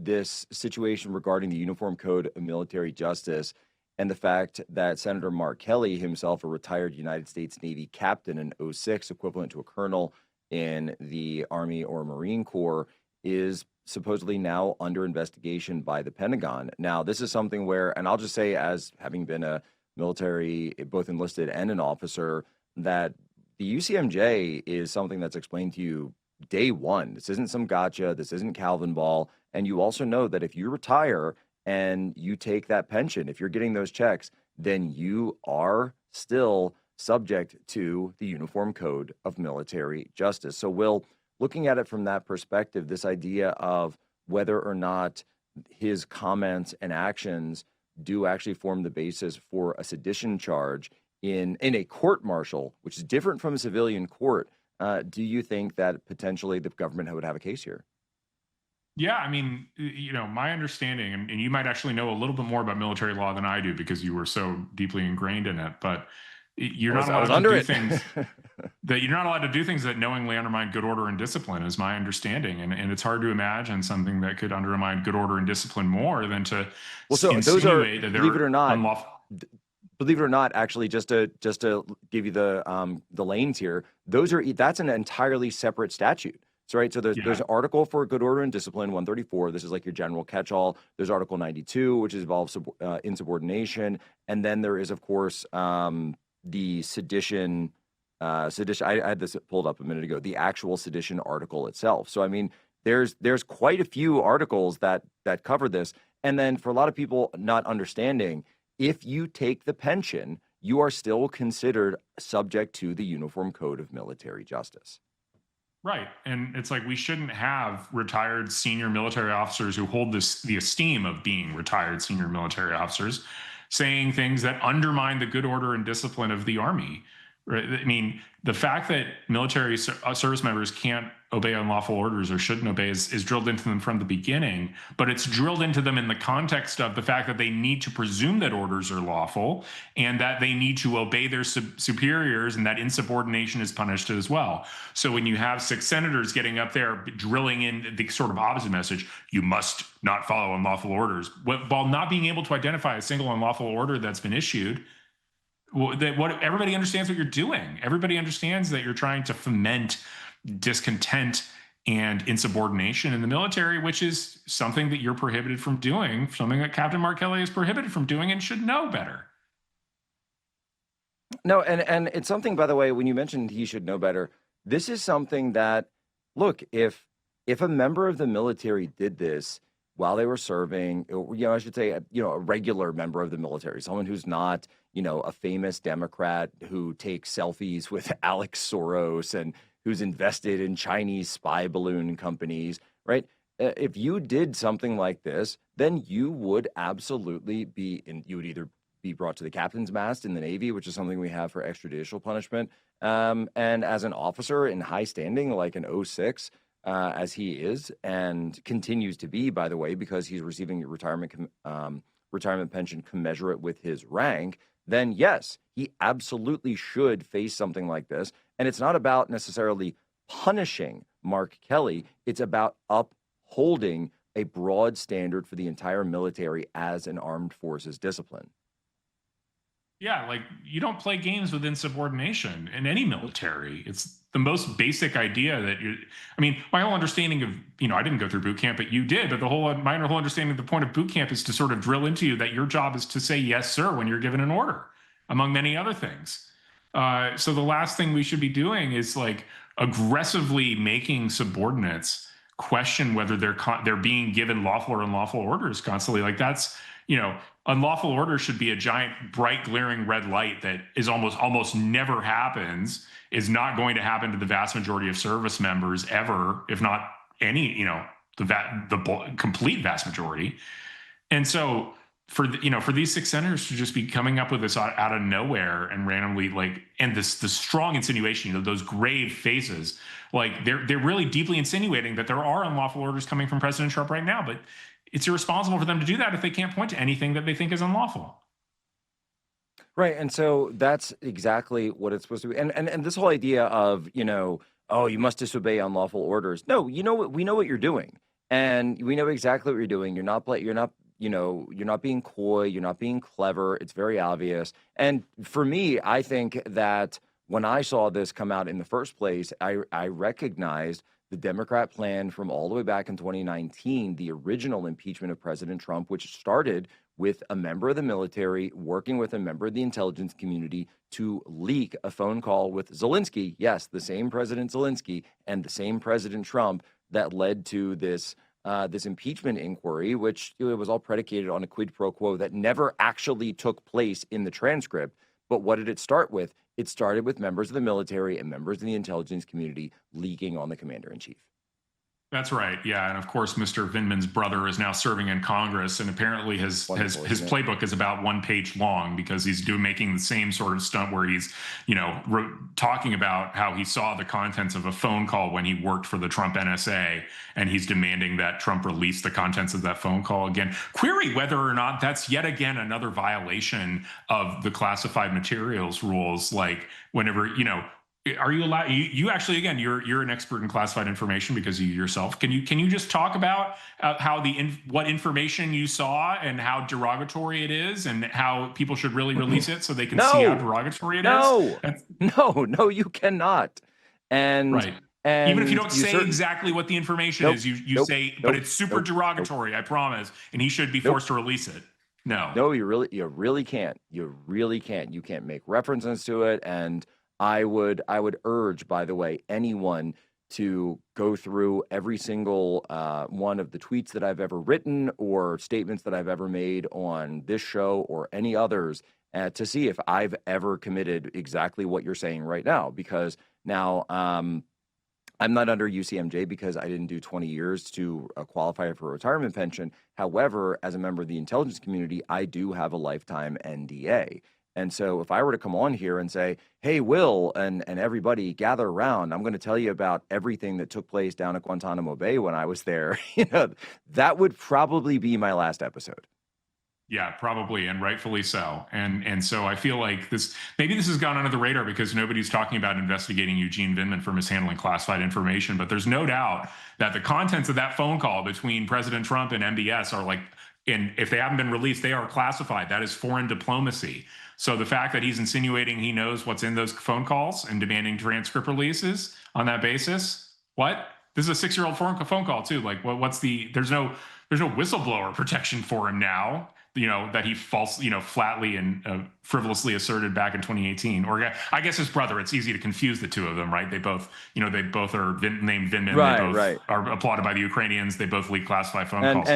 this situation regarding the Uniform Code of Military Justice and the fact that Senator Mark Kelley, himself a retired United States Navy captain in '06, equivalent to a colonel in the Army or Marine Corps, is supposedly now under investigation by the Pentagon. Now, this is something where, and I'll just say, as having been a military, both enlisted and an officer, that the UCMJ is something that's explained to you day one. This isn't some gotcha. This isn't Calvin Ball. And you also know that if you retire and you take that pension, if you're getting those checks, then you are still subject to the Uniform Code of Military Justice. So, Will, looking at it from that perspective, this idea of whether or not his comments and actions do actually form the basis for a sedition charge in a court martial, which is different from a civilian court, do you think that potentially the government would have a case here? Yeah, I mean, my understanding, and you might actually know a little bit more about military law than I do because you were so deeply ingrained in it, but you're not I was allowed to under do it. things that you're not allowed to do things that knowingly undermine good order and discipline, is my understanding. And it's hard to imagine something that could undermine good order and discipline more than to Well, so those are, insinuate that believe it they're or not, unlawful. believe it or not, actually, just to give you the lanes here, that's an entirely separate statute. So right, so there's Yeah. an article for good order and discipline, 134. This is like your general catch-all. There's Article 92, which involves insubordination, and then there is, of course, the sedition. Sedition. I had this pulled up a minute ago. The actual sedition article itself. So I mean, there's quite a few articles that cover this, and then for a lot of people not understanding, if you take the pension, you are still considered subject to the Uniform Code of Military Justice. Right. And it's like we shouldn't have retired senior military officers who hold the esteem of being retired senior military officers saying things that undermine the good order and discipline of the Army. Right. I mean, the fact that military service members can't obey unlawful orders or shouldn't obey is drilled into them from the beginning, but it's drilled into them in the context of the fact that they need to presume that orders are lawful and that they need to obey their superiors, and that insubordination is punished as well. So when you have 6 senators getting up there drilling in the sort of opposite message, you must not follow unlawful orders, while not being able to identify a single unlawful order that's been issued. Well, everybody understands what you're doing. Everybody understands that you're trying to foment discontent and insubordination in the military, which is something that you're prohibited from doing, something that Captain Mark Kelley is prohibited from doing and should know better. No, and it's something, by the way, when you mentioned he should know better, this is something that, look, if a member of the military did this while they were serving, I should say, a regular member of the military, someone who's not, a famous Democrat who takes selfies with Alex Soros and who's invested in Chinese spy balloon companies, right? If you did something like this, then you would absolutely you would either be brought to the captain's mast in the Navy, which is something we have for extrajudicial punishment. And as an officer in high standing, like an '06, as he is and continues to be, by the way, because he's receiving a retirement pension commensurate with his rank, then yes, he absolutely should face something like this. And it's not about necessarily punishing Mark Kelley. It's about upholding a broad standard for the entire military as an armed forces discipline. Yeah, like you don't play games with insubordination in any military. It's the most basic idea that I mean, my whole understanding of, I didn't go through boot camp, but you did. But my whole understanding of the point of boot camp is to sort of drill into you that your job is to say yes, sir, when you're given an order, among many other things. So the last thing we should be doing is like aggressively making subordinates question whether they're being given lawful or unlawful orders constantly. Like that's, unlawful orders should be a giant, bright, glaring red light that is almost never happens, is not going to happen to the vast majority of service members ever, if not any, the complete vast majority. And so for these 6 senators to just be coming up with this out of nowhere and randomly, and this strong insinuation, those grave faces, like they're really deeply insinuating that there are unlawful orders coming from President Trump right now, but it's irresponsible for them to do that if they can't point to anything that they think is unlawful. Right. And so that's exactly what it's supposed to be. And this whole idea of, oh, you must disobey unlawful orders. No, we know what you're doing. And we know exactly what you're doing. You're not being coy, you're not being clever. It's very obvious. And for me, I think that when I saw this come out in the first place, I recognized the Democrat plan from all the way back in 2019, the original impeachment of President Trump, which started with a member of the military working with a member of the intelligence community to leak a phone call with Zelensky. Yes, the same President Zelensky and the same President Trump that led to this impeachment inquiry, which it was all predicated on a quid pro quo that never actually took place in the transcript. But what did it start with? It started with members of the military and members of the intelligence community leaking on the commander in chief. That's right. Yeah, and of course, Mr. Vindman's brother is now serving in Congress, and apparently his playbook is about 1 page long because he's making the same sort of stunt where he's, talking about how he saw the contents of a phone call when he worked for the Trump NSA, and he's demanding that Trump release the contents of that phone call again. Query whether or not that's yet again another violation of the classified materials rules. Like whenever are you allowed? You actually, again, you're an expert in classified information because you yourself. Can you just talk about how what information you saw and how derogatory it is, and how people should really release it so they can see how derogatory it is? No, you cannot. And right. And even if you don't say exactly what the information is, you say, but it's super derogatory. I promise, and he should be forced to release it. No, you really can't. You really can't. You can't make references to it. And I would urge, by the way, anyone to go through every single one of the tweets that I've ever written or statements that I've ever made on this show or any others to see if I've ever committed exactly what you're saying right now. Because now I'm not under UCMJ because I didn't do 20 years to qualify for a retirement pension. However, as a member of the intelligence community, I do have a lifetime NDA. And so if I were to come on here and say, hey, Will, and everybody gather around, I'm going to tell you about everything that took place down at Guantanamo Bay when I was there, that would probably be my last episode. Yeah, probably, and rightfully so. And so I feel like maybe this has gone under the radar because nobody's talking about investigating Eugene Vindman for mishandling classified information. But there's no doubt that the contents of that phone call between President Trump and MBS are and if they haven't been released, they are classified. That is foreign diplomacy. So the fact that he's insinuating he knows what's in those phone calls and demanding transcript releases on that basis, what? This is a 6-year-old phone call too. Like, there's no whistleblower protection for him now, that he flatly and frivolously asserted back in 2018. Or I guess his brother. It's easy to confuse the two of them, right? They both are named Vindman. They both are applauded by the Ukrainians. They both leak classified phone calls.